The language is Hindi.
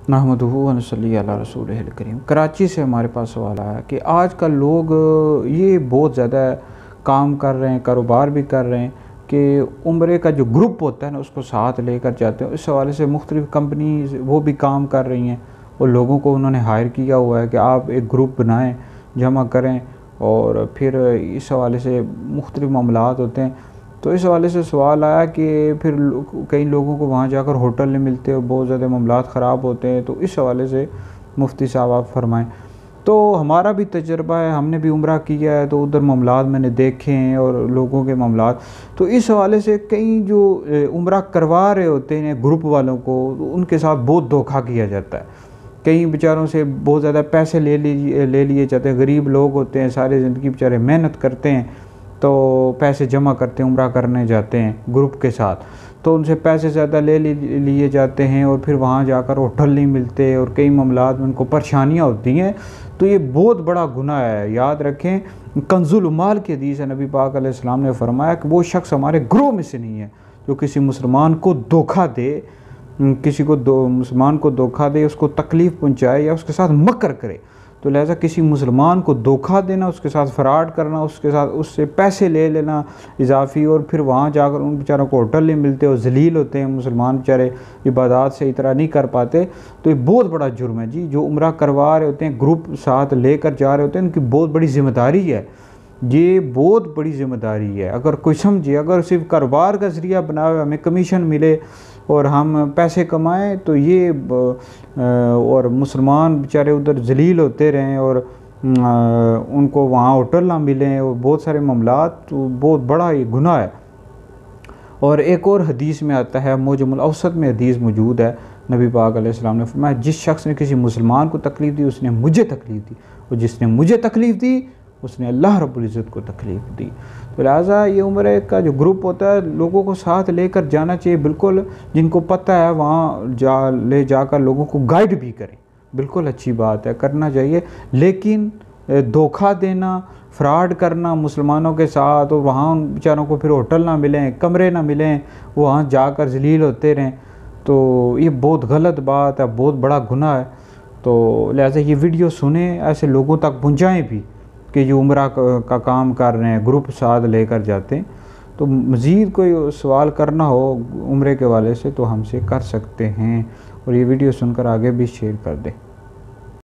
नहमदुहु व नसल्ली अला रसूलिहिल करीम। कराची से हमारे पास सवाल आया कि आजकल लोग ये बहुत ज़्यादा काम कर रहे हैं, कारोबार भी कर रहे हैं कि उम्रे का जो ग्रुप होता है ना उसको साथ लेकर जाते हैं। इस हवाले से मुख्तलिफ़ कंपनी वो भी काम कर रही हैं और लोगों को उन्होंने हायर किया हुआ है कि आप एक ग्रुप बनाएं, जमा करें और फिर इस हवाले से मुख्तलिफ़ मामलात होते हैं। तो इस हवाले से सवाल आया कि फिर कई लोगों को वहाँ जाकर होटल नहीं मिलते और बहुत ज़्यादा मामलात ख़राब होते हैं। तो इस हवाले से मुफ्ती साहब आप फरमाएं। तो हमारा भी तजर्बा है, हमने भी उम्रा किया है, तो उधर मामलात मैंने देखे हैं और लोगों के मामलात। तो इस हवाले से कई जो उम्रा करवा रहे होते हैं ग्रुप वालों को, उनके साथ बहुत धोखा किया जाता है। कई बेचारों से बहुत ज़्यादा पैसे ले लिए जाते हैं। गरीब लोग होते हैं, सारी ज़िंदगी बेचारे मेहनत करते हैं, तो पैसे जमा करते हैं, उम्रा करने जाते हैं ग्रुप के साथ, तो उनसे पैसे ज़्यादा ले लिए जाते हैं और फिर वहाँ जाकर होटल नहीं मिलते और कई मामलात में उनको परेशानियाँ होती हैं। तो ये बहुत बड़ा गुनाह है। याद रखें, कंजुल माल की हदीस है, नबी पाक अलैहिस्सलाम ने फरमाया कि वो शख्स हमारे ग्रोह में से नहीं है जो किसी मुसलमान को धोखा दे, किसी को मुसलमान को धोखा दे, उसको तकलीफ़ पहुँचाए या उसके साथ मकर करे। तो लिहाजा किसी मुसलमान को धोखा देना, उसके साथ फ़राड करना, उसके साथ उससे पैसे ले लेना इजाफ़ी, और फिर वहाँ जाकर उन बेचारों को होटल नहीं मिलते और ज़लील होते हैं, मुसलमान बेचारे इबादत से इतना नहीं कर पाते। तो ये बहुत बड़ा जुर्म है जी। जो उम्रा करवा रहे होते हैं, ग्रुप साथ लेकर जा रहे होते हैं, उनकी बहुत बड़ी ज़िम्मेदारी है। ये बहुत बड़ी ज़िम्मेदारी है। अगर कोई समझे, अगर सिर्फ कारोबार का ज़रिया बनाए, हमें कमीशन मिले और हम पैसे कमाएं, तो ये और मुसलमान बेचारे उधर जलील होते रहें और उनको वहाँ होटल ना मिलें और बहुत सारे मामलात, तो बहुत बड़ा ये गुनाह है। और एक और हदीस में आता है, मुजमुल औसत में हदीस मौजूद है, नबी पाक अलैहिस्सलाम ने फरमाया, जिस शख्स ने किसी मुसलमान को तकलीफ़ दी उसने मुझे तकलीफ़ दी, और जिसने मुझे तकलीफ़ दी उसने अल्लाह रब्बुल इज़्ज़त को तकलीफ़ दी। तो लिहाजा ये उम्र का जो ग्रुप होता है, लोगों को साथ लेकर जाना चाहिए। बिल्कुल जिनको पता है वहाँ ले जाकर लोगों को गाइड भी करें, बिल्कुल अच्छी बात है, करना चाहिए। लेकिन धोखा देना, फ्रॉड करना मुसलमानों के साथ, और वहाँ उन बेचारों को फिर होटल ना मिलें, कमरे ना मिलें, वो वहाँ जाकर जलील होते रहें, तो ये बहुत गलत बात है, बहुत बड़ा गुनाह है। तो लिहाजा ये वीडियो सुने, ऐसे लोगों तक पहुँचाएँ भी कि जो उम्रा का काम कर रहे हैं, ग्रुप साथ लेकर जाते हैं। तो मज़ीद कोई सवाल करना हो उम्रे के वाले से तो हमसे कर सकते हैं, और ये वीडियो सुनकर आगे भी शेयर कर दें।